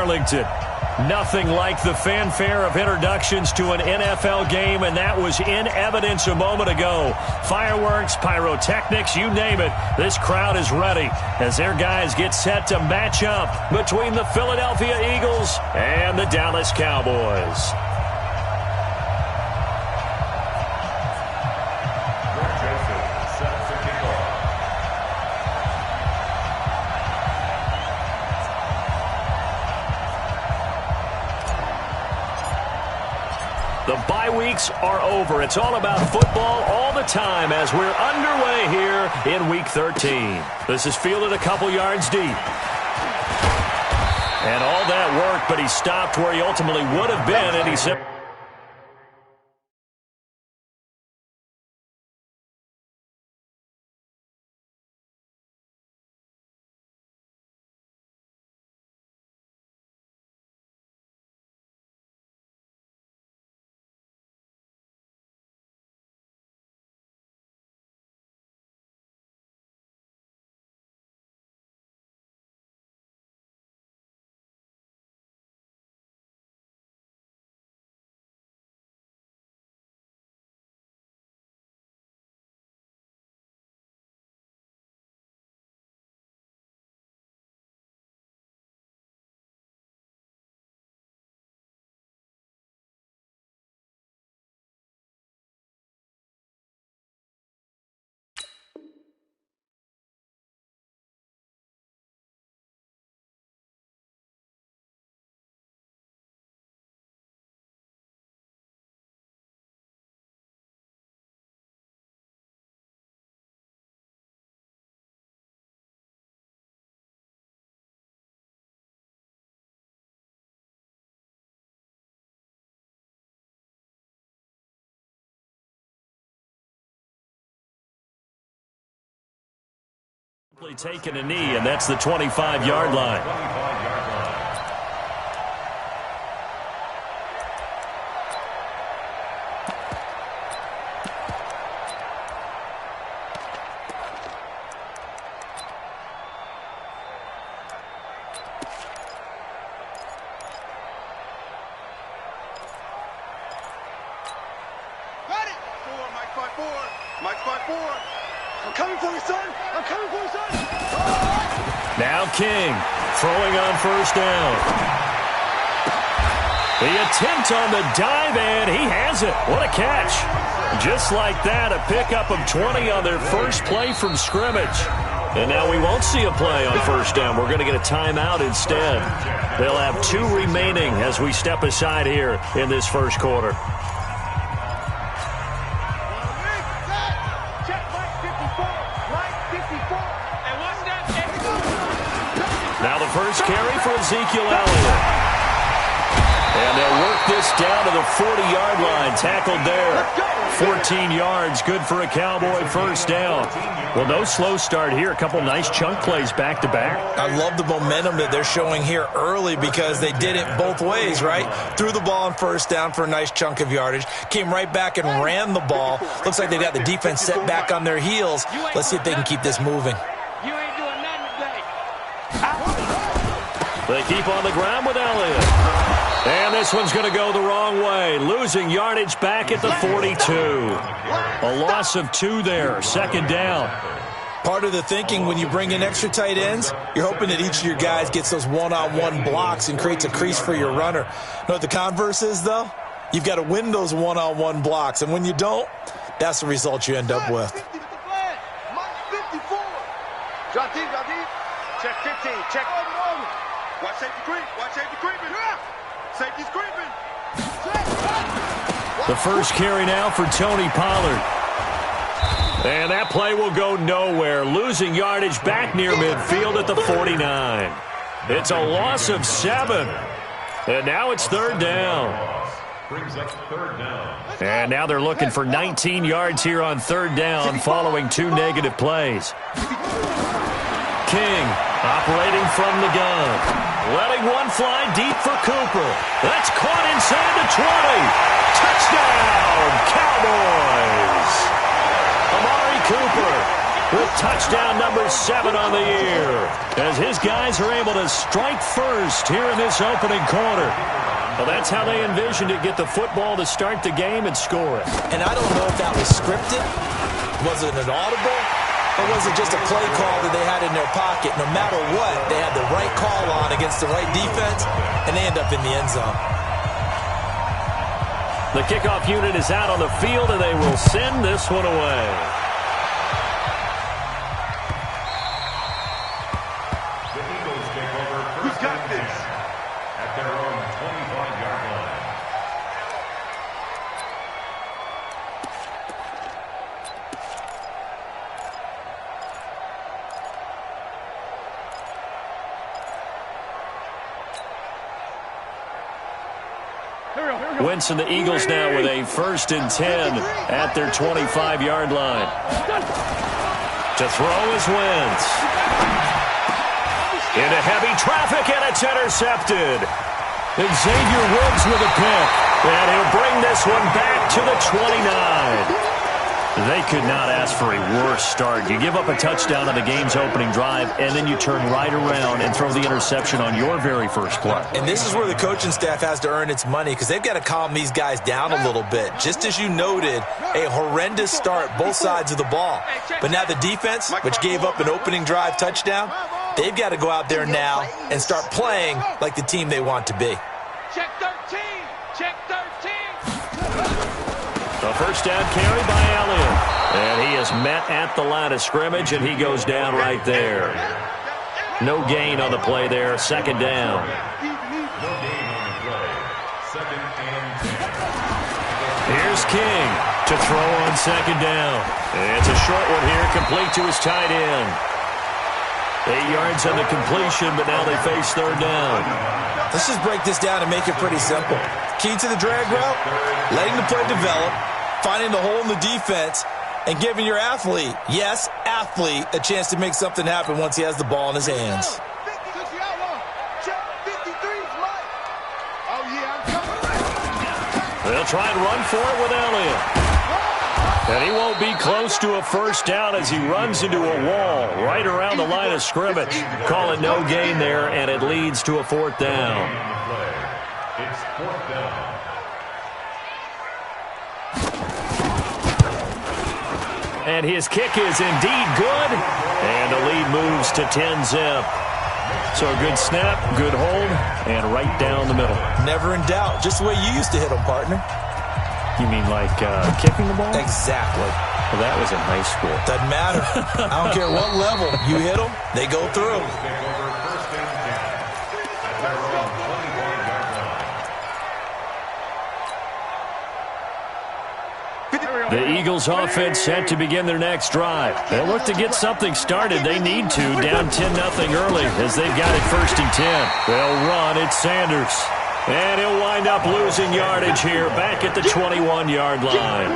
Arlington. Nothing like the fanfare of introductions to an NFL game, and that was in evidence a moment ago. Fireworks, pyrotechnics, you name it. This crowd is ready as their guys get set to match up between the Philadelphia Eagles and the Dallas Cowboys. The bye weeks are over. It's all about football all the time as we're underway here in Week 13. This is fielded a couple yards deep. And all that work, but he stopped where he ultimately would have been, and he said... taking a knee, and that's the 25-yard line. Now King throwing on first down. The attempt on the dive, and he has it. What a catch. Just like that, a pickup of 20 on their first play from scrimmage. And now we won't see a play on first down. We're going to get a timeout instead. They'll have 2 remaining as we step aside here in this first quarter. Now the first carry for Ezekiel Elliott. And they'll work this down to the 40-yard line. Tackled there. 14 yards. Good for a Cowboy first down. Well, no slow start here. A couple nice chunk plays back-to-back. I love the momentum that they're showing here early because they did it both ways, right? Threw the ball on first down for a nice chunk of yardage. Came right back and ran the ball. Looks like they got the defense set back on their heels. Let's see if they can keep this moving. They keep on the ground with Elliott. And this one's going to go the wrong way. Losing yardage back at the 42. A loss of 2 there. Second down. Part of the thinking when you bring in extra tight ends, you're hoping that each of your guys gets those one-on-one blocks and creates a crease for your runner. You know what the converse is, though? You've got to win those one-on-one blocks. And when you don't, that's the result you end up with. Drop deep. Check 15. Check. Watch safety creep. Watch safety creeping. Safety's creeping. The first carry now for Tony Pollard. And that play will go nowhere. Losing yardage back near midfield at the 49. It's a loss of 7. And now it's third down. Brings up third down. And now they're looking for 19 yards here on third down following 2 negative plays. King operating from the gun. Letting one fly deep for Cooper. That's caught inside the 20. Touchdown, Cowboys. Amari Cooper with touchdown number 7 on the year, as his guys are able to strike first here in this opening quarter. Well, that's how they envisioned it, get the football to start the game and score it. And I don't know if that was scripted. Was it an audible? Or was it just a play call that they had in their pocket? No matter what, they had the right call on against the right defense, and they end up in the end zone. The kickoff unit is out on the field, and they will send this one away. The Eagles take over first and 10 at their own 25-yard line. Wentz and the Eagles now with a 1st and 10 at their 25-yard line. To throw is Wentz. Into heavy traffic, and it's intercepted. Xavier Woods with a pick, and he'll bring this one back to the 29. They could not ask for a worse start. You give up a touchdown on the game's opening drive, and then you turn right around and throw the interception on your very first play. And this is where the coaching staff has to earn its money, because they've got to calm these guys down a little bit. Just as you noted, a horrendous start, both sides of the ball. But now the defense, which gave up an opening drive touchdown, they've got to go out there now and start playing like the team they want to be. Check 13. Check 13. A first down carry by Elliott. And he is met at the line of scrimmage, and he goes down right there. No gain on the play there. 2nd down. No gain on the play. 2nd and 10. Here's King to throw on 2nd down. It's a short one here, complete to his tight end. 8 yards on the completion, but now they face 3rd down. Let's just break this down and make it pretty simple. Key to the drag route, letting the play develop, finding the hole in the defense, and giving your athlete, yes, athlete, a chance to make something happen once he has the ball in his hands. They'll try and run for it with Elliott. And he won't be close to a first down as he runs into a wall right around the line of scrimmage. Call it no gain there, and it leads to a 4th down. It's 4th down. And his kick is indeed good, and the lead moves to 10-zip. So a good snap, good hold, and right down the middle. Never in doubt. Just the way you used to hit them, partner. You mean like kicking the ball? Exactly. Well, that was in high school. Doesn't matter. I don't care what level. You hit them, they go through. Take over first and 10 at their own 21-yard line. The Eagles offense set to begin their next drive. They'll look to get something started. They need to, down 10-0 early as they've got it 1st and 10. They'll run. It's Sanders. And he'll wind up losing yardage here back at the 21-yard line.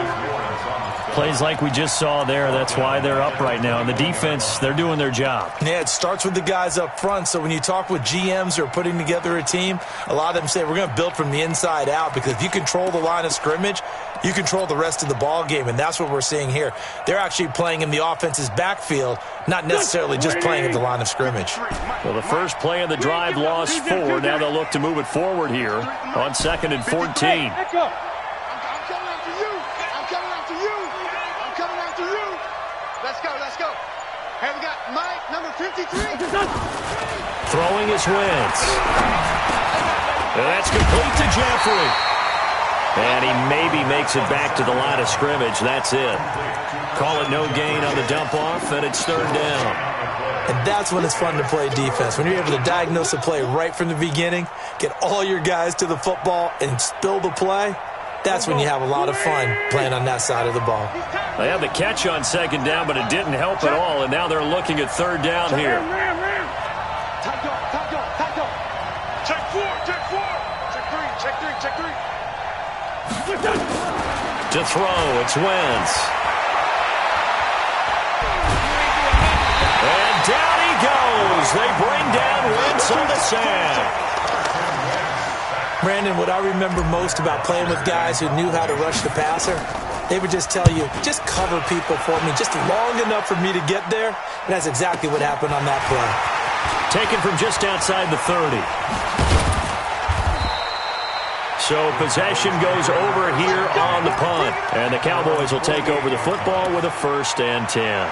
Plays like we just saw there, that's why they're up right now. And the defense, they're doing their job. Yeah, it starts with the guys up front. So when you talk with GMs who are putting together a team, a lot of them say we're going to build from the inside out, because if you control the line of scrimmage, you control the rest of the ball game, and that's what we're seeing here. They're actually playing in the offense's backfield, not necessarily just playing at the line of scrimmage. Well, the first play of the drive lost 4. Now they'll look to move it forward here on 2nd and 14. I'm coming after you. I'm coming after you. I'm coming after you. Let's go. Let's go. Here we got Mike, number 53. Throwing is Wentz. And that's complete to Jeffrey. And he maybe makes it back to the line of scrimmage. That's it. Call it no gain on the dump-off, and it's 3rd down. And that's when it's fun to play defense. When you're able to diagnose a play right from the beginning, get all your guys to the football, and spill the play, that's when you have a lot of fun playing on that side of the ball. They had the catch on 2nd down, but it didn't help at all, and now they're looking at 3rd down here. Tight go. Check 4. Check 3. Check 3. To throw, it's Wentz. And down he goes. They bring down Wentz on the sack. Brandon, what I remember most about playing with guys who knew how to rush the passer, they would just tell you, just cover people for me, just long enough for me to get there. And that's exactly what happened on that play. Taken from just outside the 30. So possession goes over here on the punt. And the Cowboys will take over the football with a 1st and 10.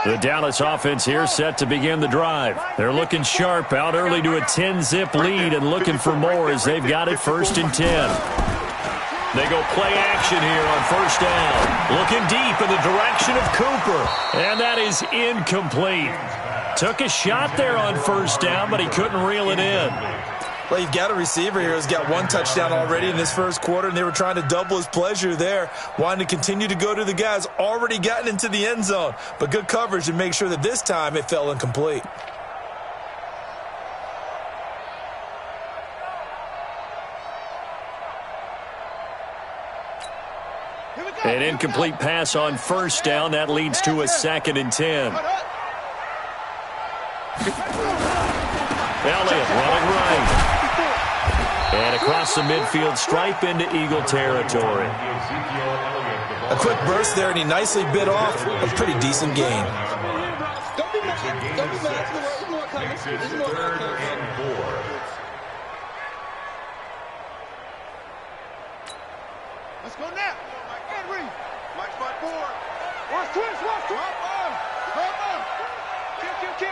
The Dallas offense here set to begin the drive. They're looking sharp, out early to a 10-zip lead and looking for more as they've got it 1st and 10. They go play action here on 1st down. Looking deep in the direction of Cooper. And that is incomplete. Took a shot there on 1st down, but he couldn't reel it in. Well, you've got a receiver here who's got 1 touchdown already in this 1st quarter, and they were trying to double his pleasure there, wanting to continue to go to the guys already gotten into the end zone. But good coverage to make sure that this time it fell incomplete. An incomplete pass on 1st down. That leads to a 2nd and 10. Elliott running right. And across the midfield stripe into Eagle territory. A quick burst there, and he nicely bit off a pretty decent gain. Makes it 3rd and 4. Let's go now. Henry. Mike fight forward. Watch twist.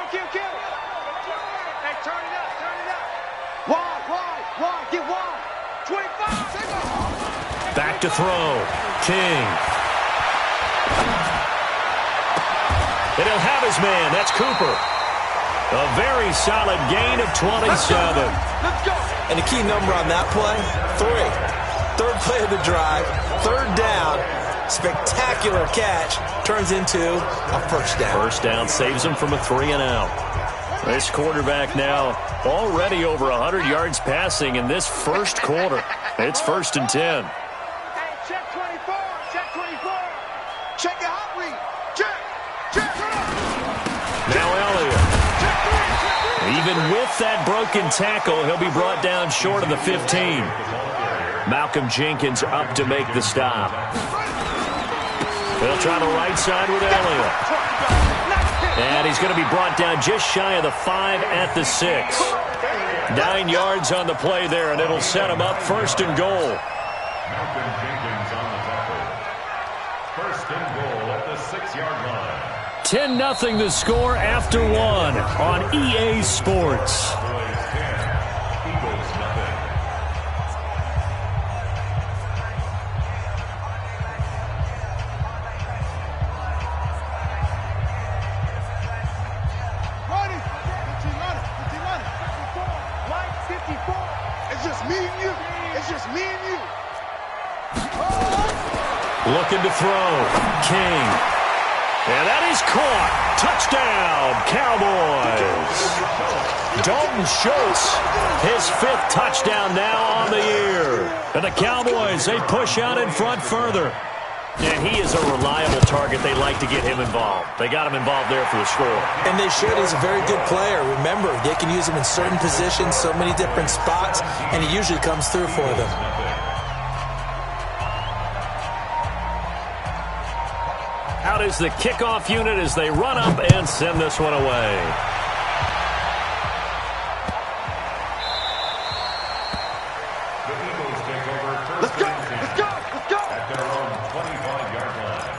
Kill. Hey, turn it up. Wide. Get wide. 25. Take off. Back to throw. King. And he'll have his man. That's Cooper. A very solid gain of 27. Let's go. And the key number on that play, 3. 3rd play of the drive, 3rd down, spectacular catch, turns into a 1st down. 1st down saves him from a 3-and-out. This quarterback now already over 100 yards passing in this 1st quarter. It's 1st and 10. Hey, check 24. Check your hot read. Check. Now Elliott. Even with that broken tackle, he'll be brought down short of the 15. Malcolm Jenkins up to make the stop. They'll try the right side with Elliott. And he's going to be brought down just shy of the 5 at the 6. 9 yards on the play there, and it'll set him up 1st and goal. Malcolm Jenkins on the tackle. 1st and goal at the 6-yard line. 10-0 the score after 1 on EA Sports. Cowboys 10, Eagles nothing. Looking to throw. King. And that is caught. Touchdown, Cowboys. Dalton Schultz, his 5th touchdown now on the year. And the Cowboys, they push out in front further. And he is a reliable target. They like to get him involved. They got him involved there for the score. And they should. He's a very good player. Remember, they can use him in certain positions, so many different spots, and he usually comes through for them. Out is the kickoff unit as they run up and send this one away. The Eagles take over 1st and 10 at their own 25-yard line.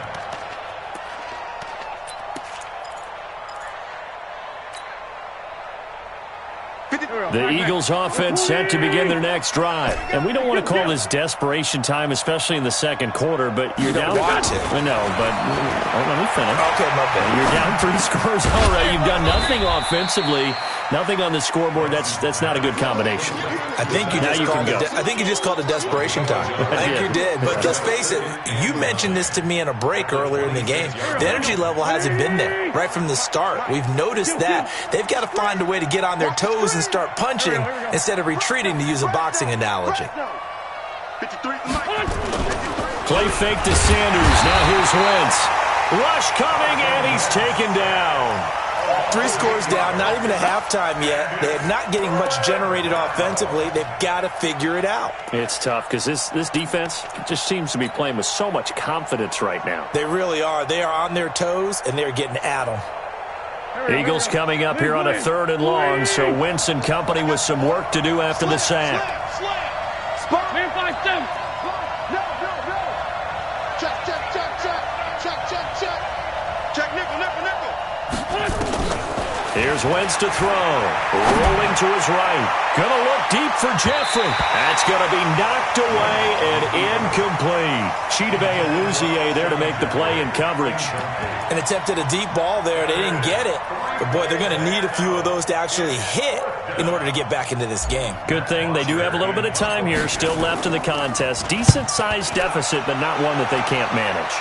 The Eagles offense set to begin their next drive. And we don't want to call this desperation time, especially in the 2nd quarter, but you're down. I know, but let me finish. Okay, my bad. You're down 3 scores already. You've done nothing offensively, nothing on the scoreboard. That's not a good combination. I think you just called it desperation time. I think you did. But let's face it, you mentioned this to me in a break earlier in the game. The energy level hasn't been there right from the start. We've noticed that. They've got to find a way to get on their toes and start punching instead of retreating, to use a boxing analogy. Play fake to Sanders. Now here's Wentz. Rush coming, and he's taken down. 3 scores down, not even a halftime yet. They're not getting much generated offensively. They've got to figure it out. It's tough because this defense just seems to be playing with so much confidence right now. They really are. They are on their toes, and they're getting at them. Eagles coming up here on a 3rd and long, so Wentz and company with some work to do after the sack. Man, 5-7. No. Check. Check nickel. Here's Wentz to throw. Rolling to his right. Gonna look deep for Jeffrey. That's gonna be knocked away and incomplete. Chidobe Awuzie there to make the play in coverage. And attempted a deep ball there. They didn't get it. But, boy, they're going to need a few of those to actually hit in order to get back into this game. Good thing they do have a little bit of time here still left in the contest. Decent-sized deficit, but not one that they can't manage.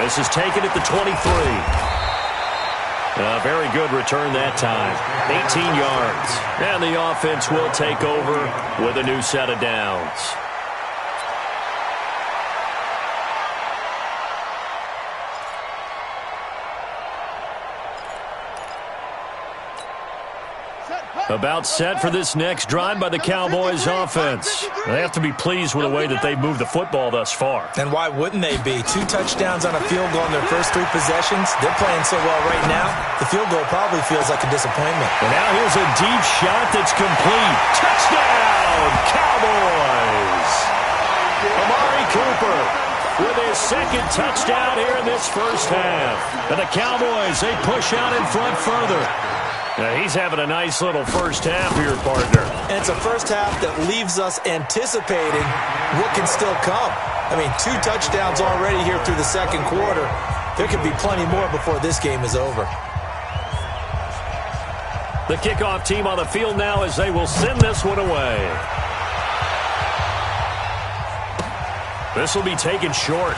This is taken at the 23. A very good return that time. 18 yards. And the offense will take over with a new set of downs. About set for this next drive by the Cowboys offense. They have to be pleased with the way that they've moved the football thus far. And why wouldn't they be? 2 touchdowns on a field goal in their first 3 possessions. They're playing so well right now, the field goal probably feels like a disappointment. And now here's a deep shot that's complete. Touchdown, Cowboys! Amari Cooper with his 2nd touchdown here in this first half. And the Cowboys, they push out in front further. Now he's having a nice little first half here, partner. And it's a first half that leaves us anticipating what can still come. I mean, 2 touchdowns already here through the second quarter. There could be plenty more before this game is over. The kickoff team on the field now as they will send this one away. This will be taken short.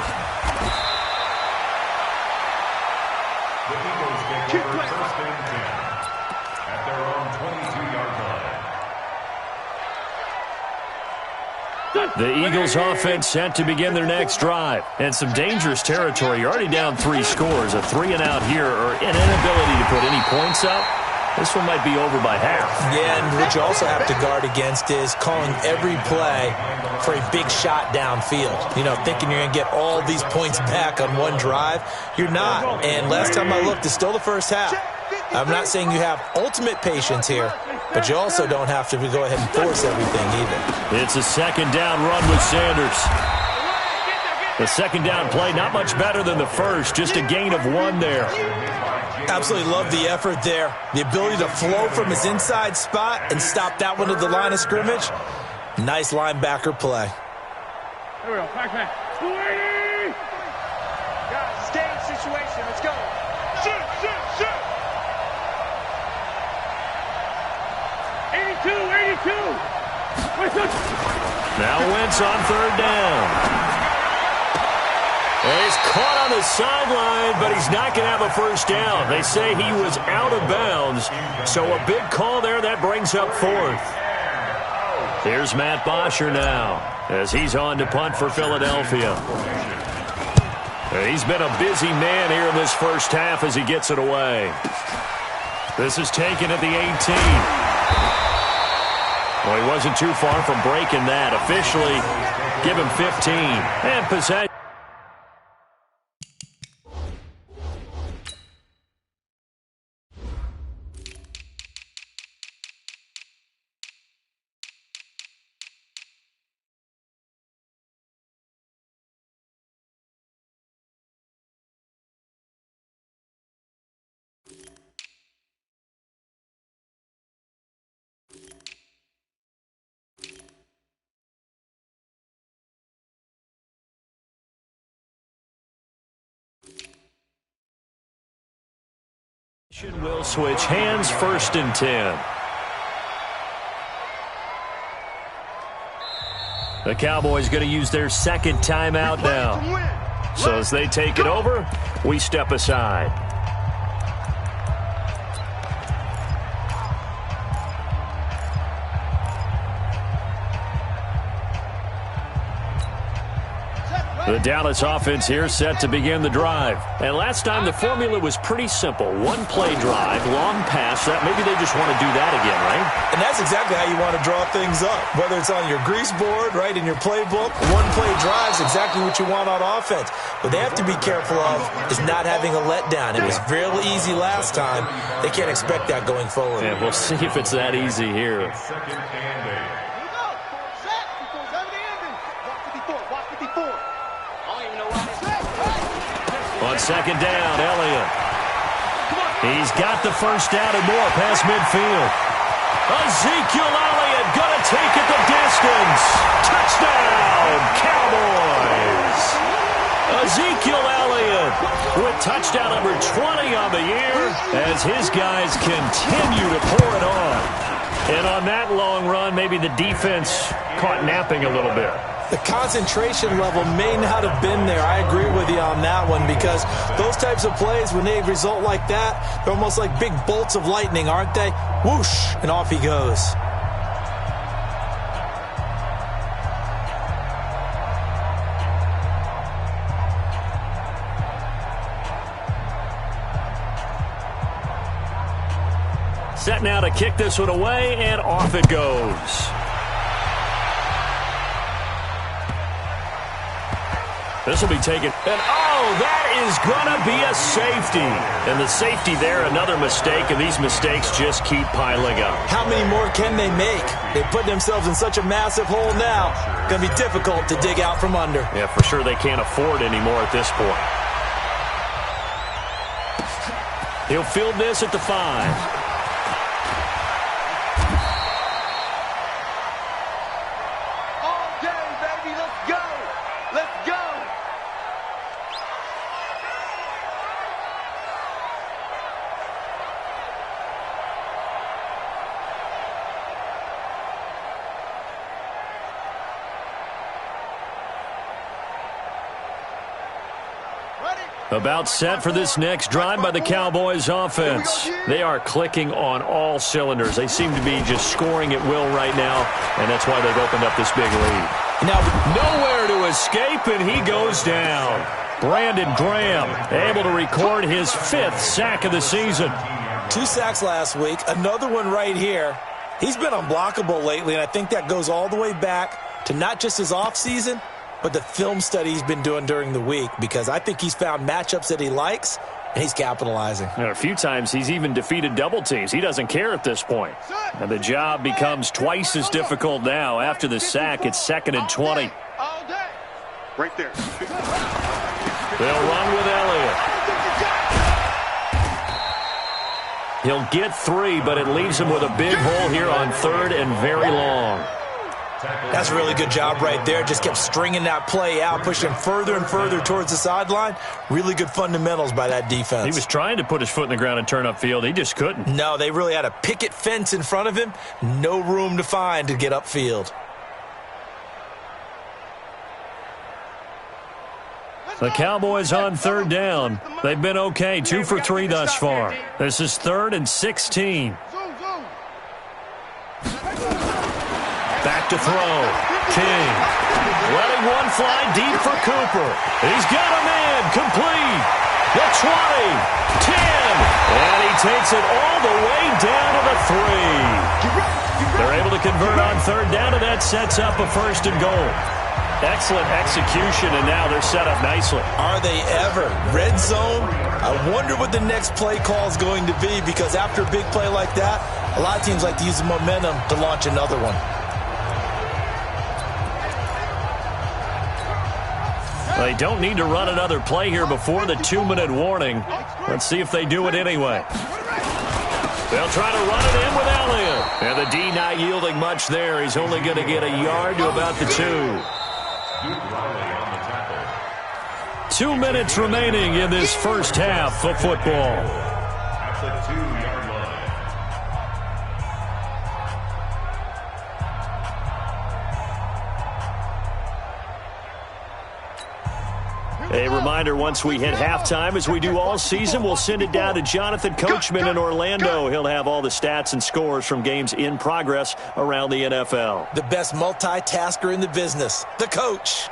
The Eagles take over 1st and 10 at their own 22-yard line. The Eagles offense set to begin their next drive. And some dangerous territory. You're already down 3 scores. A 3-and-out here or an inability to put any points up. This one might be over by half. Yeah, and what you also have to guard against is calling every play for a big shot downfield. You know, thinking you're going to get all these points back on one drive. You're not. And last time I looked, it's still the first half. I'm not saying you have ultimate patience here, but you also don't have to go ahead and force everything either. It's a 2nd down run with Sanders. The 2nd down play, not much better than the first, just a gain of 1 there. Absolutely love the effort there. The ability to flow from his inside spot and stop that one to the line of scrimmage. Nice linebacker play. Here we go. Back. 280! Guys, stage situation. Let's go. Shoot! 82! Now Wentz on 3rd down. And he's caught on the sideline, but he's not going to have a first down. They say he was out of bounds, so a big call there that brings up 4th. Here's Matt Bosher now as he's on to punt for Philadelphia. And he's been a busy man here in this first half as he gets it away. This is taken at the 18. Well, he wasn't too far from breaking that. Officially, give him 15. And possession. Will switch hands, 1st and 10. The Cowboys going to use their 2nd timeout now. So as they take it over, we step aside. The Dallas offense here set to begin the drive. And last time the formula was pretty simple. One play drive, long pass. Maybe they just want to do that again, right? And that's exactly how you want to draw things up. Whether it's on your grease board, right, in your playbook, one play drive is exactly what you want on offense. What they have to be careful of is not having a letdown. It was fairly easy last time. They can't expect that going forward. Yeah, we'll see if it's that easy here. On second down, Elliott. He's got the first down and more past midfield. Ezekiel Elliott going to take it the distance. Touchdown, Cowboys. Ezekiel Elliott with touchdown number 20 on the year as his guys continue to pour it on. And on that long run, maybe the defense caught napping a little bit. The concentration level may not have been there. I agree with you on that one because those types of plays, when they result like that, they're almost like big bolts of lightning, aren't they? Whoosh, and off he goes. Set now to kick this one away, and off it goes. This will be taken, and that is going to be a safety. And the safety there, another mistake, and these mistakes just keep piling up. How many more can they make? They put themselves in such a massive hole now. Going to be difficult to dig out from under. Yeah, for sure they can't afford anymore at this point. He'll field this at the 5. About set for this next drive by the Cowboys offense. They are clicking on all cylinders. They seem to be just scoring at will right now, and that's why they've opened up this big lead. Now, nowhere to escape, and he goes down. Brandon Graham able to record his 5th sack of the season. 2 sacks last week, another one right here. He's been unblockable lately, and I think that goes all the way back to not just his offseason, but the film study he's been doing during the week, because I think he's found matchups that he likes, and he's capitalizing. And a few times he's even defeated double teams. He doesn't care at this point. And the job becomes twice as difficult now. After the sack, it's 2nd and 20. Right there. They'll run with Elliott. He'll get 3, but it leaves him with a big hole here on 3rd and very long. That's a really good job right there. Just kept stringing that play out, pushing further and further towards the sideline. Really good fundamentals by that defense. He was trying to put his foot in the ground and turn upfield. He just couldn't. No, they really had a picket fence in front of him. No room to find to get upfield. The Cowboys on 3rd down. They've been okay, 2 for 3 thus far. This is 3rd and 16. Back to throw. King. Letting one fly deep for Cooper. He's got a man. Complete. The 20. 10. And he takes it all the way down to the 3. They're able to convert on 3rd down, and that sets up a 1st and goal. Excellent execution, and now they're set up nicely. Are they ever? Red zone? I wonder what the next play call is going to be, because after a big play like that, a lot of teams like to use the momentum to launch another one. They don't need to run another play here before the 2-minute warning. Let's see if they do it anyway. They'll try to run it in with Elliott. And the D not yielding much there. He's only going to get a yard to about the 2. 2 minutes remaining in this first half of football. At the 2-yard line. A reminder, once we hit halftime, as we do all season, we'll send it down to Jonathan Coachman in Orlando. He'll have all the stats and scores from games in progress around the NFL. The best multitasker in the business, the coach.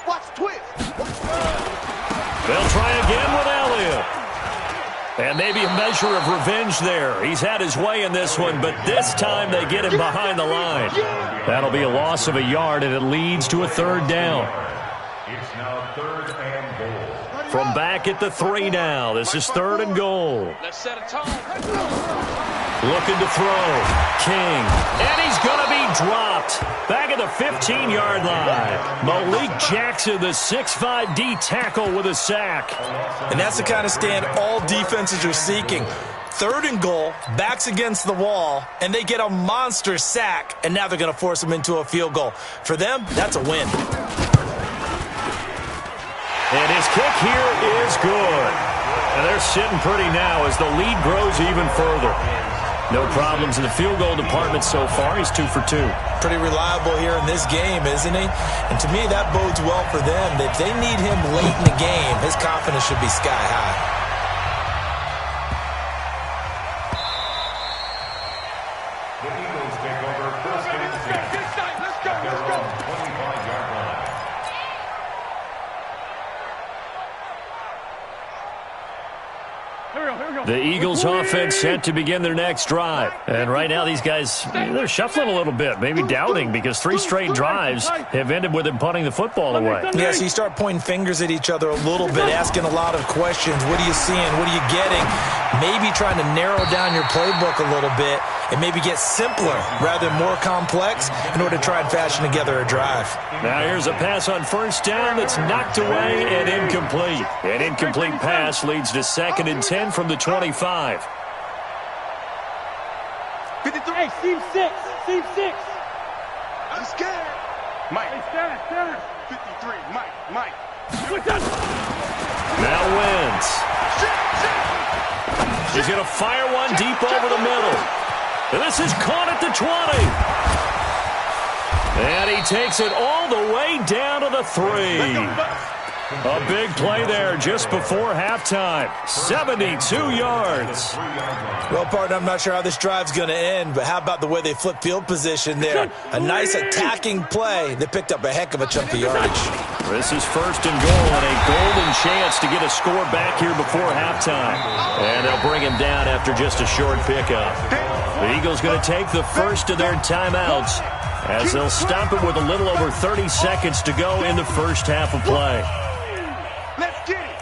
Watch twist. They'll try again with Elliott. And maybe a measure of revenge there. He's had his way in this one, but this time they get him behind the line. That'll be a loss of a yard, and it leads to a third down. It's now 3rd and goal. From back at the 3 now. This is 3rd and goal. Let's set a tone. Looking to throw. King. And he's going to be dropped. Back at the 15-yard line. Malik Jackson, the 6'5" D tackle with a sack. And that's the kind of stand all defenses are seeking. 3rd and goal, backs against the wall, and they get a monster sack, and now they're going to force them into a field goal. For them, that's a win. And his kick here is good. And they're sitting pretty now as the lead grows even further. No problems in the field goal department so far. He's 2 for 2. Pretty reliable here in this game, isn't he? And to me, that bodes well for them. If they need him late in the game, his confidence should be sky high. The Eagles take over 1st and 10. Let's go. Their own 25-yard line. The Eagles offense set to begin their next drive. And right now these guys, they're shuffling a little bit, maybe doubting, because 3 straight drives have ended with them punting the football away. Yeah, so you start pointing fingers at each other a little bit, asking a lot of questions. What are you seeing? What are you getting? Maybe trying to narrow down your playbook a little bit and maybe get simpler rather than more complex in order to try and fashion together a drive. Now here's a pass on 1st down that's knocked away and incomplete. An incomplete pass leads to 2nd and 10 from the 25. 53. Hey, seam 6. Seam 6. I'm scared. Mike. Hey, center. 53. Mike. Now wins. He's going to fire one deep over the middle. And this is caught at the 20. And he takes it all the way down to the 3. A big play there just before halftime. 72 yards. Well, partner, I'm not sure how this drive's going to end, but how about the way they flip field position there? A nice attacking play. They picked up a heck of a chunk of yardage. This is 1st and goal and a golden chance to get a score back here before halftime. And they'll bring him down after just a short pickup. The Eagles going to take the first of their timeouts as they'll stop it with a little over 30 seconds to go in the first half of play. Let's get it.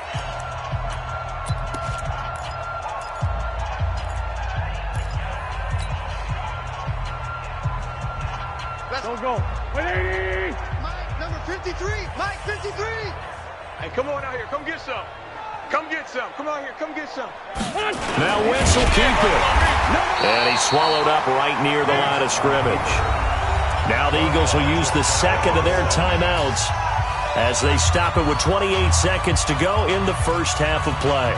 Don't go. Wait. Mike, number 53. Mike, 53. Hey, come on out here. Come get some. Come get some. Come out here. Come get some. Now Wentz will keep it. And he's swallowed up right near the line of scrimmage. Now the Eagles will use the second of their timeouts as they stop it with 28 seconds to go in the first half of play.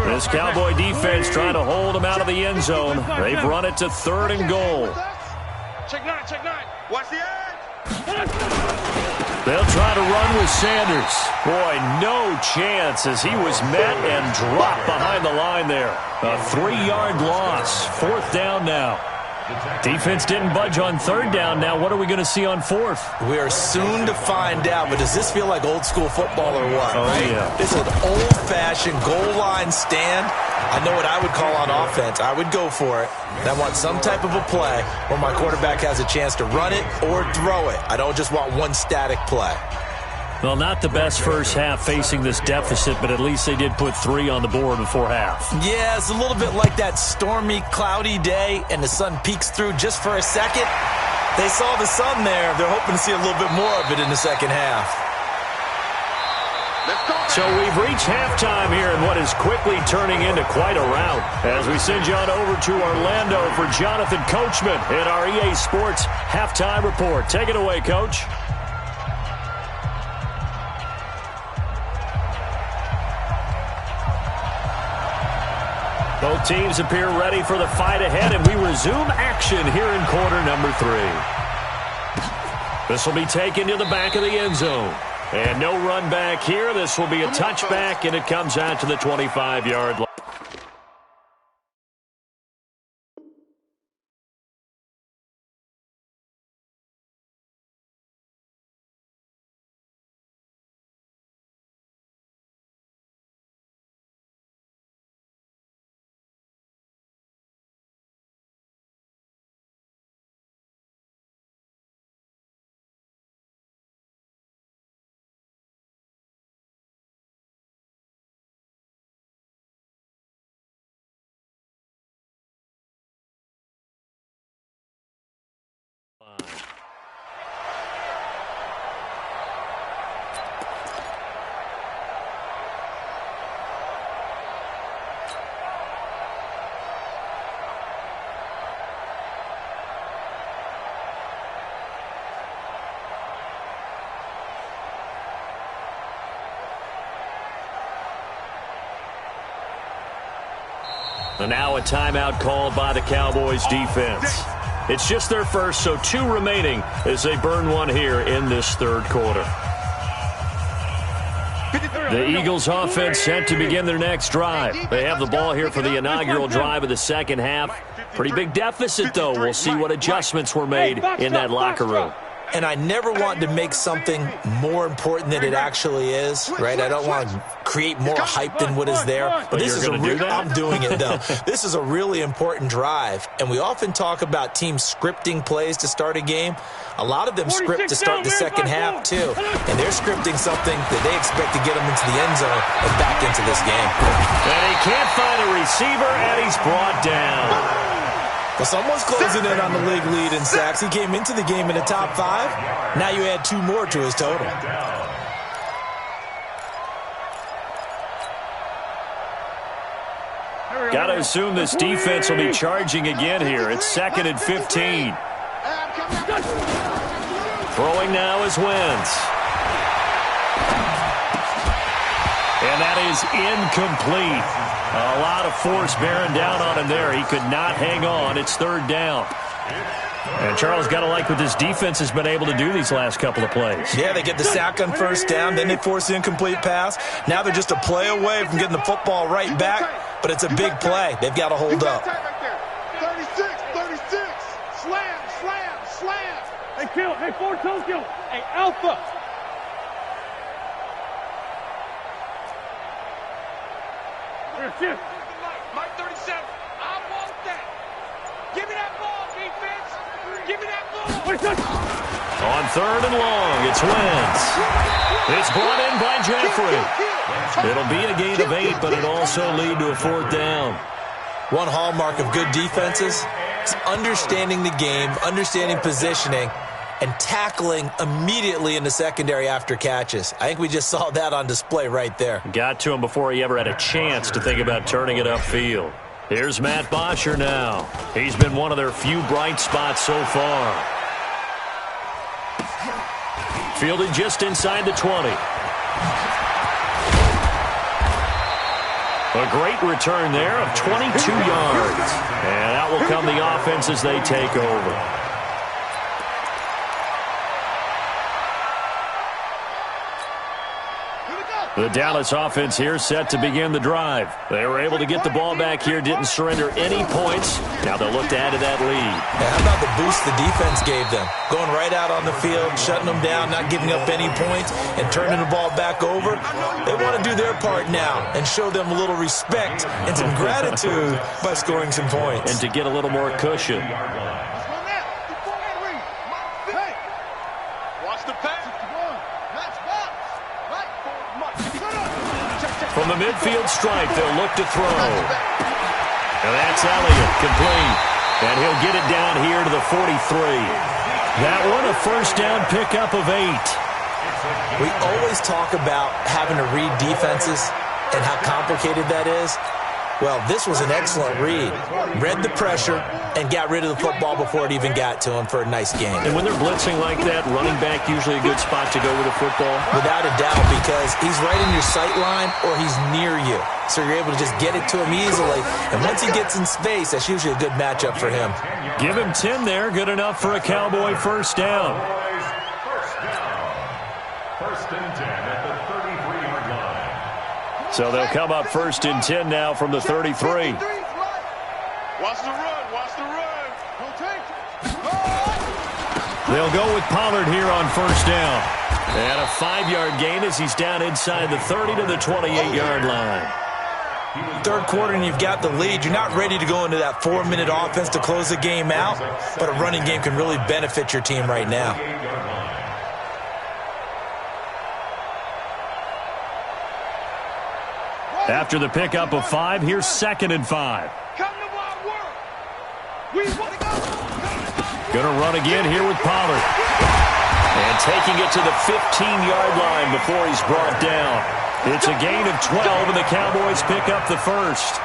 This Cowboy defense trying to hold them out of the end zone. They've run it to 3rd and goal. Check 9. Watch the edge. They'll try to run with Sanders. Boy, no chance as he was met and dropped behind the line there. A 3-yard loss. 4th down now. Defense didn't budge on 3rd down. Now what are we going to see on 4th? We are soon to find out, but does this feel like old school football or what? Oh, right? yeah. It's an old-fashioned goal line stand. I know what I would call on offense. I would go for it. And I want some type of a play where my quarterback has a chance to run it or throw it. I don't just want one static play. Well, not the best first half facing this deficit, but at least they did put 3 on the board before half. Yeah, it's a little bit like that stormy, cloudy day, and the sun peeks through just for a second. They saw the sun there. They're hoping to see a little bit more of it in the second half. So we've reached halftime here in what is quickly turning into quite a rout as we send you on over to Orlando for Jonathan Coachman in our EA Sports Halftime Report. Take it away, Coach. Both teams appear ready for the fight ahead, and we resume action here in quarter number 3. This will be taken to the back of the end zone. And no run back here. This will be a touchback, and it comes out to the 25-yard line. And now a timeout called by the Cowboys defense. It's just their first, so 2 remaining as they burn one here in this third quarter. The Eagles offense set to begin their next drive. They have the ball here for the inaugural drive of the second half. Pretty big deficit, though. We'll see what adjustments were made in that locker room. And I never want to make something more important than it actually is, right? I don't want to create more hype than what is there. But this is I'm doing it, though. This is a really important drive. And we often talk about teams scripting plays to start a game. A lot of them script to start the second half, too. And they're scripting something that they expect to get them into the end zone and back into this game. And he can't find a receiver, and he's brought down. Well, someone's closing in on the league lead in sacks. He came into the game in the top 5. Now you add 2 more to his total. Got to assume this defense will be charging again here. It's 2nd and 15. Throwing now is Wentz. And that is incomplete. A lot of force bearing down on him there. He could not hang on. It's 3rd down. And Charles, got to like what this defense has been able to do these last couple of plays. Yeah, they get the sack on 1st down, then they force the incomplete pass. Now they're just a play away from getting the football right back, but it's a big play. They've got to hold up. 36. Slam. Hey, kill. Hey, 4 Tokyo. Hey, Alpha. Mike 37. I want that. Give me that ball, defense. Give me that ball. On 3rd and long, it's Wentz. It's brought in by Jeffrey. It'll be a gain of 8, but it'll also lead to a 4th down. One hallmark of good defenses is understanding the game, understanding positioning, and tackling immediately in the secondary after catches. I think we just saw that on display right there. Got to him before he ever had a chance to think about turning it upfield. Here's Matt Bosher now. He's been one of their few bright spots so far. Fielded just inside the 20. A great return there of 22 yards. And that will come the offense as they take over. The Dallas offense here set to begin the drive. They were able to get the ball back here, didn't surrender any points. Now they'll look to add to that lead. Yeah, how about the boost the defense gave them? Going right out on the field, shutting them down, not giving up any points, and turning the ball back over. They want to do their part now and show them a little respect and some gratitude by scoring some points. And to get a little more cushion. From the midfield stripe, they'll look to throw. And that's Elliott, complete. And he'll get it down here to the 43. That one, a 1st down pickup of 8. We always talk about having to read defenses and how complicated that is. Well, this was an excellent read. Read the pressure and got rid of the football before it even got to him for a nice game. And when they're blitzing like that, running back usually a good spot to go with the football? Without a doubt, because he's right in your sight line or he's near you. So you're able to just get it to him easily. And once he gets in space, that's usually a good matchup for him. Give him 10 there. Good enough for a Cowboy 1st down. First and 10 at the 33-yard line. So they'll come up 1st and 10 now from the 33. Watch the run. Watch the run. They'll go with Pollard here on 1st down. And a 5-yard gain as he's down inside the 30 to the 28-yard line. 3rd quarter and you've got the lead. You're not ready to go into that 4-minute offense to close the game out, but a running game can really benefit your team right now. After the pickup of 5, here's 2nd and 5. Gonna run again here with Pollard. And taking it to the 15-yard line before he's brought down. It's a gain of 12, and the Cowboys pick up the 1st.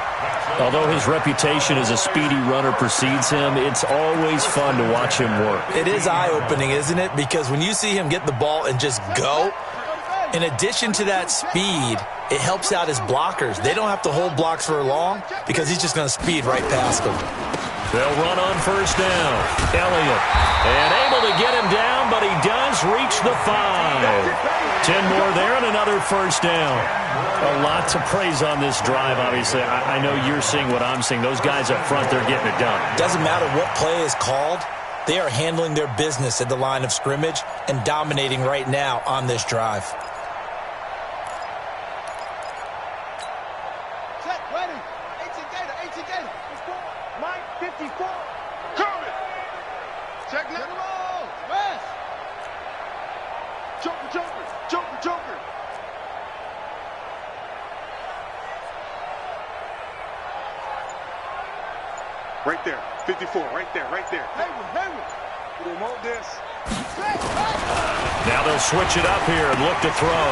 Although his reputation as a speedy runner precedes him, it's always fun to watch him work. It is eye-opening, isn't it? Because when you see him get the ball and just go, In addition to that speed, it helps out his blockers. They don't have to hold blocks for long because he's just going to speed right past them. They'll run on first down. Elliott. And able to get him down, but he does reach the 5. 10 more there and another first down. A lot to praise on this drive, obviously. I know you're seeing what I'm seeing. Those guys up front, they're getting it done. Doesn't matter what play is called. They are handling their business at the line of scrimmage and dominating right now on this drive. Set, ready. 18 Gator, 18 Gator. Let's go. Mike, 54. Coming. Check now. Rest. Joker, Joker, Joker, Joker. Right there. 54, right there, right there. Hayward. We remote this. Now they'll switch it up here and look to throw.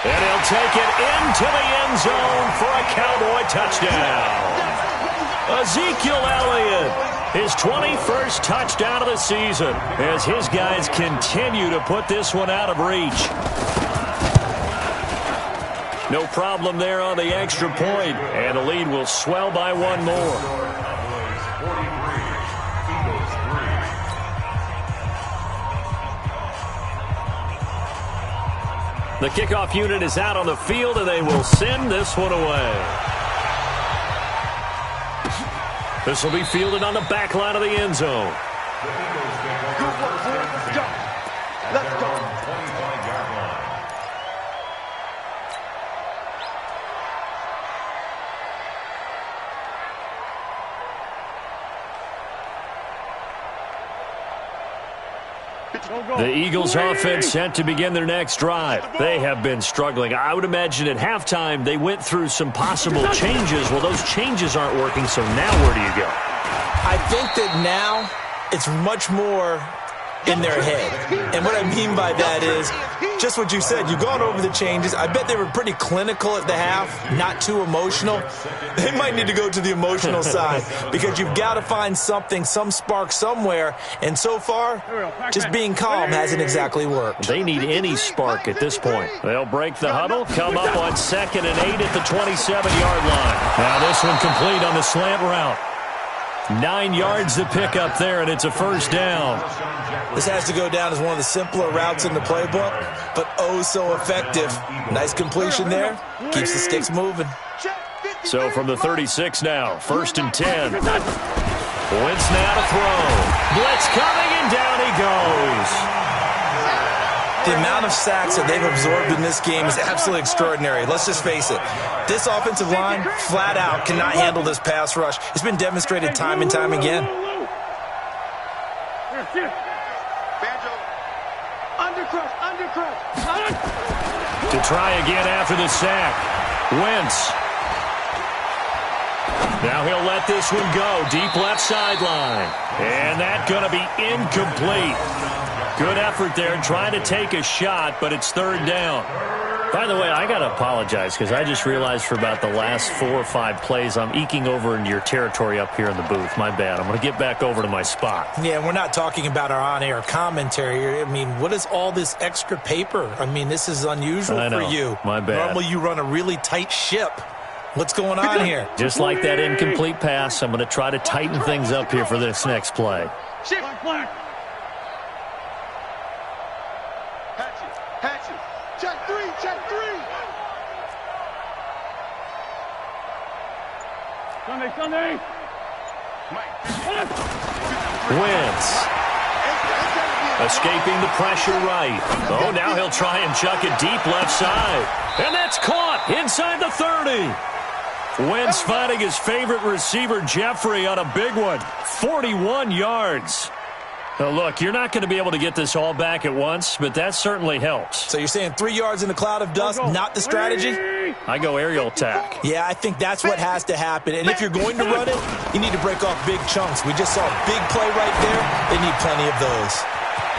And he'll take it into the end zone for a Cowboy touchdown. Ezekiel Elliott, his 21st touchdown of the season, as his guys continue to put this one out of reach. No problem there on the extra point, and the lead will swell by one more. The kickoff unit is out on the field, and they will send this one away. This will be fielded on the back line of the end zone. Let's go. The Eagles offense set to begin their next drive. They have been struggling. I would imagine at halftime they went through some possible changes. Well, those changes aren't working, so now where do you go? I think that now it's much more in their head. And what I mean by that is just what you said. You've gone over the changes. I bet they were pretty clinical at the half, not too emotional. They might need to go to the emotional side because you've got to find something, some spark somewhere. And so far, just being calm hasn't exactly worked. They need any spark at this point. They'll break the huddle, come up on 2nd and 8 at the 27-yard line. Now this one complete on the slant route. 9 yards to pick up there, and it's a first down. This has to go down as one of the simpler routes in the playbook, but oh so effective. Nice completion there. Keeps the sticks moving. So from the 36 now, 1st and 10. Wentz now to throw. Blitz coming, and down he goes. The amount of sacks that they've absorbed in this game is absolutely extraordinary. Let's just face it. This offensive line, flat out, cannot handle this pass rush. It's been demonstrated time and time again. To try again after the sack. Wentz. Now he'll let this one go. Deep left sideline. And that's going to be incomplete. Good effort there trying to take a shot, but it's 3rd down. By the way, I got to apologize because I just realized for about the last 4 or 5 plays, I'm eking over into your territory up here in the booth. My bad. I'm going to get back over to my spot. Yeah, we're not talking about our on-air commentary. I mean, what is all this extra paper? I mean, this is unusual for you. My bad. Normally you run a really tight ship. What's going on here? Just like that incomplete pass, I'm going to try to tighten things up here for this next play. Check three. Sunday. Wentz. Escaping the pressure right. Oh, now he'll try and chuck it deep left side. And that's caught inside the 30. Wentz finding his favorite receiver, Jeffrey, on a big one. 41 yards. Now, look, you're not going to be able to get this all back at once, but that certainly helps. So you're saying 3 yards in a cloud of dust, not the strategy? I go aerial attack. Yeah, I think that's what has to happen. And if you're going to run it, you need to break off big chunks. We just saw a big play right there. They need plenty of those.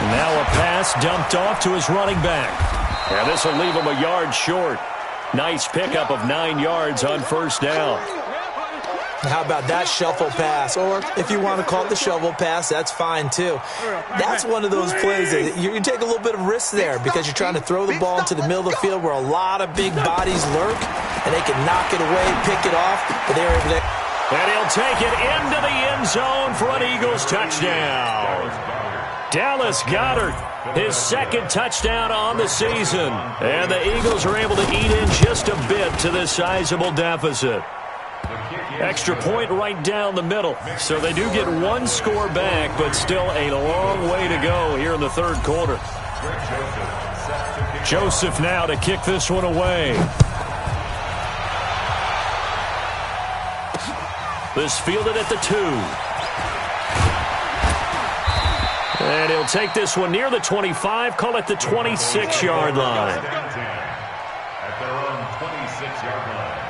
Now a pass dumped off to his running back. And this will leave him a yard short. Nice pickup of 9 yards on 1st down. How about that shuffle pass? Or if you want to call it the shovel pass, that's fine too. That's one of those plays that you take a little bit of risk there because you're trying to throw the ball into the middle of the field where a lot of big bodies lurk, and they can knock it away, pick it off, but they're able to... And he'll take it into the end zone for an Eagles touchdown. Dallas Goedert, his second touchdown on the season. And the Eagles are able to eat in just a bit to this sizable deficit. Extra point right down the middle. So they do get one score back, but still a long way to go here in the third quarter. Joseph now to kick this one away. This fielded at the 2. And he'll take this one near the 25, call it the 26-yard line. At their own 26-yard line.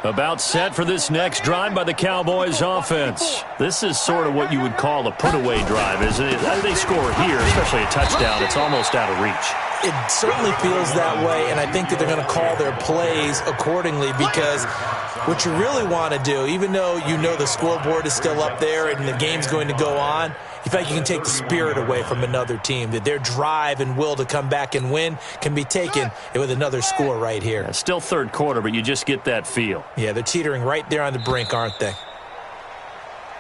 About set for this next drive by the Cowboys offense. This is sort of what you would call a put-away drive, isn't it? They score here, especially a touchdown. It's almost out of reach. It certainly feels that way, and I think that they're going to call their plays accordingly because what you really want to do, even though you know the scoreboard is still up there and the game's going to go on, you feel like you can take the spirit away from another team, that their drive and will to come back and win can be taken with another score right here. It's still third quarter, but you just get that feel. Yeah, they're teetering right there on the brink, aren't they?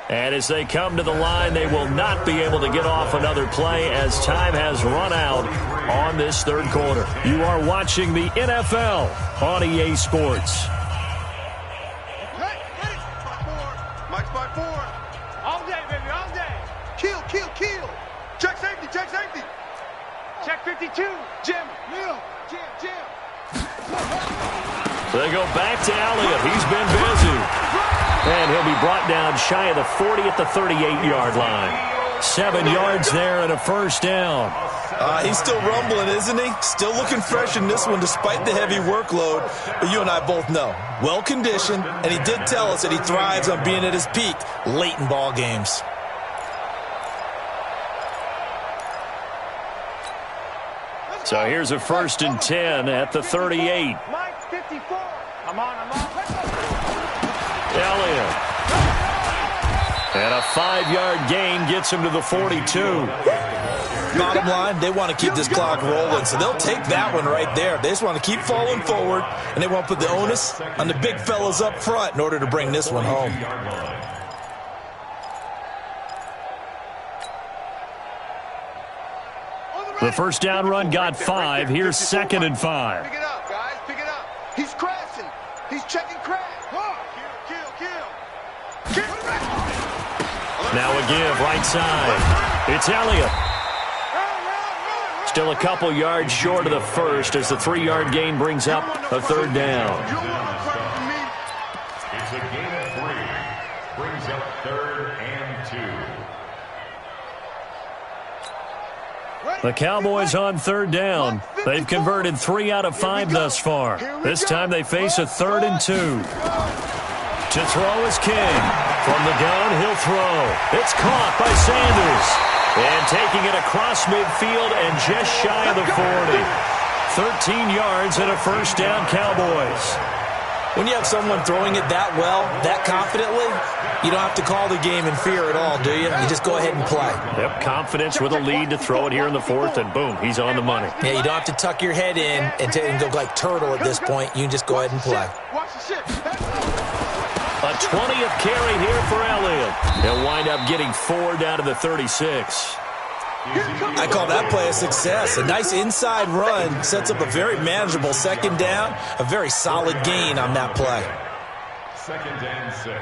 And as they come to the line, they will not be able to get off another play as time has run out on this third quarter. You are watching the NFL on EA Sports. Mike's by 4. All day, baby, all day. Kill. Check safety. Check 52. Jim. Jim. They go back to Elliott. He's been busy. And he'll be brought down shy of the 40 at the 38-yard line. 7 yards there and a first down. He's still rumbling, isn't he? Still looking fresh in this one despite the heavy workload. But you and I both know, well-conditioned, and he did tell us that he thrives on being at his peak late in ball games. So here's a 1st and 10 at the 38. Mike, 54. I'm on. Elliott. And a 5-yard gain gets him to the 42. Bottom line, they want to keep this clock rolling, so they'll take that one right there. They just want to keep falling forward, and they want to put the onus on the big fellas up front in order to bring this one home. The first down run got 5. Here's 2nd and 5. Pick it up, guys. Pick it up. He's crashing. He's checking crash. Kill. Now a give right side. It's Elliott. Still a couple yards short of the first as the 3-yard gain brings up a 3rd down. It's a gain of 3. Brings up 3rd and 2. The Cowboys on 3rd down. They've converted 3 out of 5 thus far. This time they face a 3rd and 2. To throw is King. From the gun, he'll throw. It's caught by Sanders. And taking it across midfield and just shy of the 40. 13 yards and a first down, Cowboys. When you have someone throwing it that well, that confidently, you don't have to call the game in fear at all, do you? You just go ahead and play. Yep, confidence with a lead to throw it here in the 4th, and boom, he's on the money. Yeah, you don't have to tuck your head in and go like turtle at this point. You can just go ahead and play. Watch the shit. A 20th carry here for Elliott. He'll wind up getting 4 down to the 36. I call that play a success. A nice inside run sets up a very manageable 2nd down, a very solid gain on that play. 2nd and 6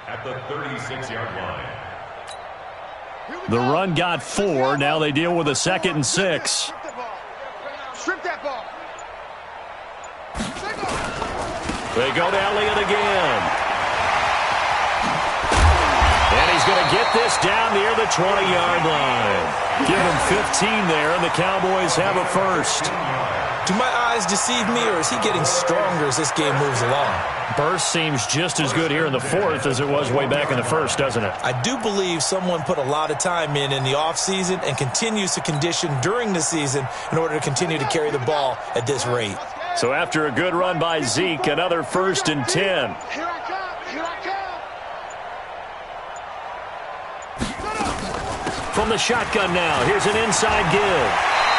at the 36-yard line. The run got 4. Now they deal with a 2nd and 6. Strip that ball. They go to Elliott again. And he's going to get this down near the 20-yard line. Give him 15 there, and the Cowboys have a first. Do my eyes deceive me, or is he getting stronger as this game moves along? Burst seems just as good here in the fourth as it was way back in the first, doesn't it? I do believe someone put a lot of time in the offseason and continues to condition during the season in order to continue to carry the ball at this rate. So after a good run by Zeke, another 1st and 10. Here I come. Here I come. From the shotgun now, here's an inside give.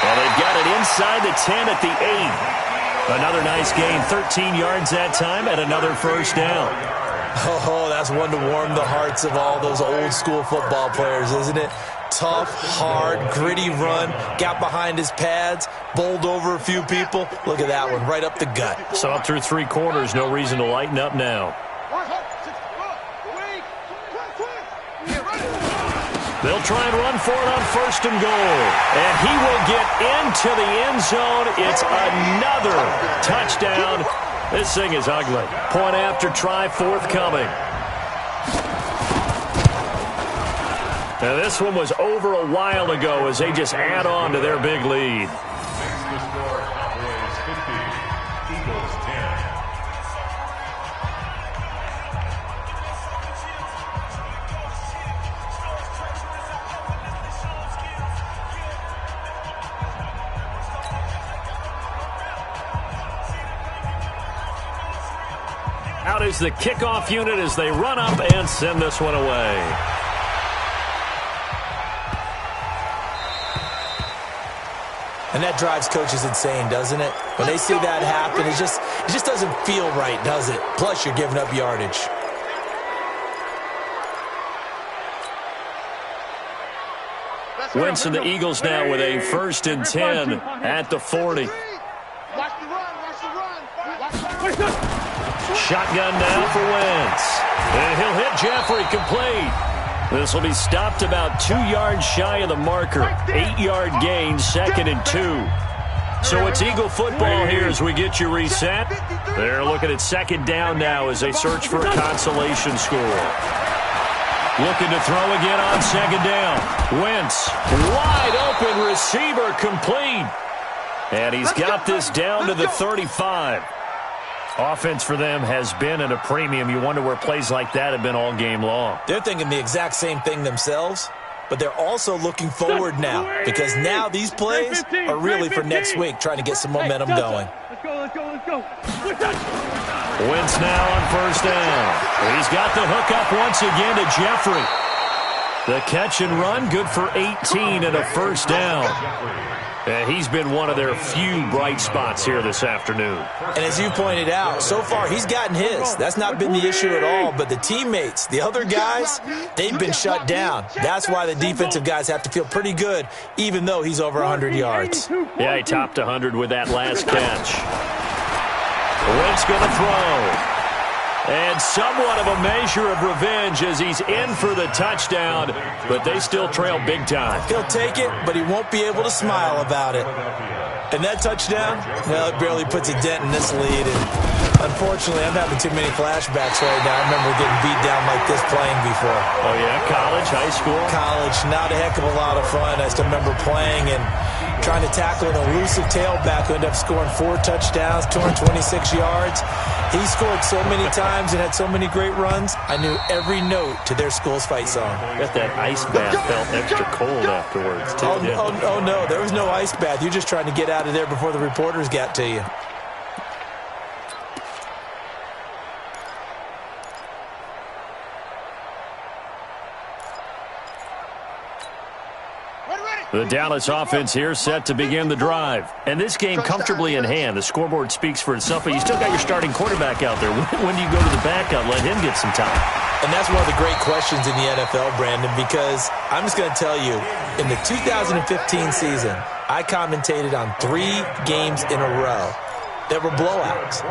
Well, they've got it inside the 10 at the 8. Another nice gain, 13 yards that time, and another first down. Oh, that's one to warm the hearts of all those old-school football players, isn't it? Tough, hard, gritty run, got behind his pads, bowled over a few people. Look at that one, right up the gut. So up through 3 quarters, no reason to lighten up now. They'll try and run for it on 1st and goal. And he will get into the end zone. It's another touchdown. This thing is ugly. Point after try forthcoming. Now this one was over a while ago as they just add on to their big lead. Makes the score Cowboys 50, Eagles 10. Out is the kickoff unit as they run up and send this one away. And that drives coaches insane, doesn't it? When they see that happen, it just doesn't feel right, does it? Plus, you're giving up yardage. Wentz and the Eagles now with a 1st and 10 at the 40. Watch the run. Watch the run. Watch the run. Shotgun now for Wentz. And he'll hit Jeffrey complete. This will be stopped about 2 yards shy of the marker. 8-yard gain, 2nd and 2. So it's Eagle football here as we get you reset. They're looking at 2nd down now as they search for a consolation score. Looking to throw again on 2nd down. Wentz, wide open receiver, complete. And he's got this down to the 35. Offense for them has been at a premium. You wonder where plays like that have been all game long. They're thinking the exact same thing themselves, but they're also looking forward now because now these plays are really for next week, trying to get some momentum going. Let's go. Wentz now on 1st down. He's got the hook up once again to Jeffrey. The catch and run, good for 18 and a 1st down. And he's been one of their few bright spots here this afternoon. And as you pointed out, so far he's gotten his. That's not been the issue at all. But the teammates, the other guys, they've been shut down. That's why the defensive guys have to feel pretty good, even though he's over 100 yards. Yeah, he topped 100 with that last catch. Wentz going to throw. And somewhat of a measure of revenge as he's in for the touchdown, but they still trail big time. He'll take it, but he won't be able to smile about it. And that touchdown, well, it barely puts a dent in this lead. And unfortunately, I'm having too many flashbacks right now. I remember getting beat down like this playing before. Oh, yeah? College, high school? College, not a heck of a lot of fun. I still remember playing and trying to tackle an elusive tailback who ended up scoring 4 touchdowns, 226 yards. He scored so many times and had so many great runs, I knew every note to their school's fight song. Got that ice bath, felt extra cold afterwards, too. Oh, no, there was no ice bath. You're just trying to get out of there before the reporters got to you. The Dallas offense here set to begin the drive. And this game comfortably in hand. The scoreboard speaks for itself, but you still got your starting quarterback out there. When do you go to the backup, let him get some time? And that's one of the great questions in the NFL, Brandon, because I'm just going to tell you, in the 2015 season, I commentated on 3 games in a row that were blowouts.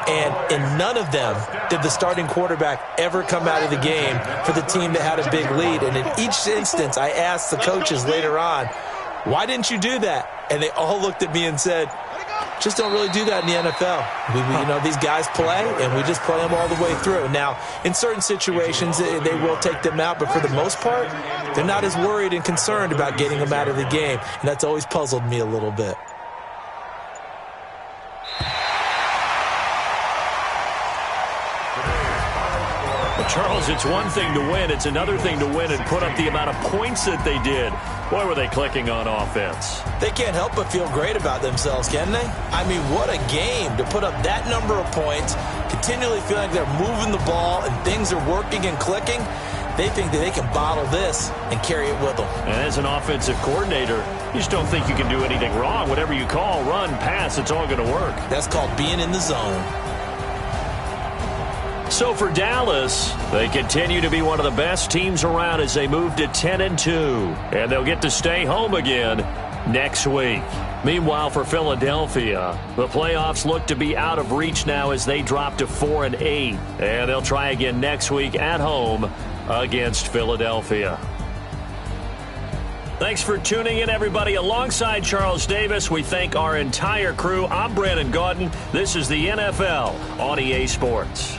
And in none of them did the starting quarterback ever come out of the game for the team that had a big lead. And in each instance, I asked the coaches later on, why didn't you do that? And they all looked at me and said, Just don't really do that in the NFL. These guys play, and we just play them all the way through. Now, in certain situations, they will take them out, but for the most part, they're not as worried and concerned about getting them out of the game, and that's always puzzled me a little bit. Charles, it's one thing to win. It's another thing to win and put up the amount of points that they did. Boy, were they clicking on offense. They can't help but feel great about themselves, can they? I mean, what a game to put up that number of points, continually feeling like they're moving the ball and things are working and clicking. They think that they can bottle this and carry it with them. And as an offensive coordinator, you just don't think you can do anything wrong. Whatever you call, run, pass, it's all going to work. That's called being in the zone. So for Dallas, they continue to be one of the best teams around as they move to 10-2. And they'll get to stay home again next week. Meanwhile, for Philadelphia, the playoffs look to be out of reach now as they drop to 4-8. And they'll try again next week at home against Philadelphia. Thanks for tuning in, everybody. Alongside Charles Davis, we thank our entire crew. I'm Brandon Gaudin. This is the NFL on EA Sports.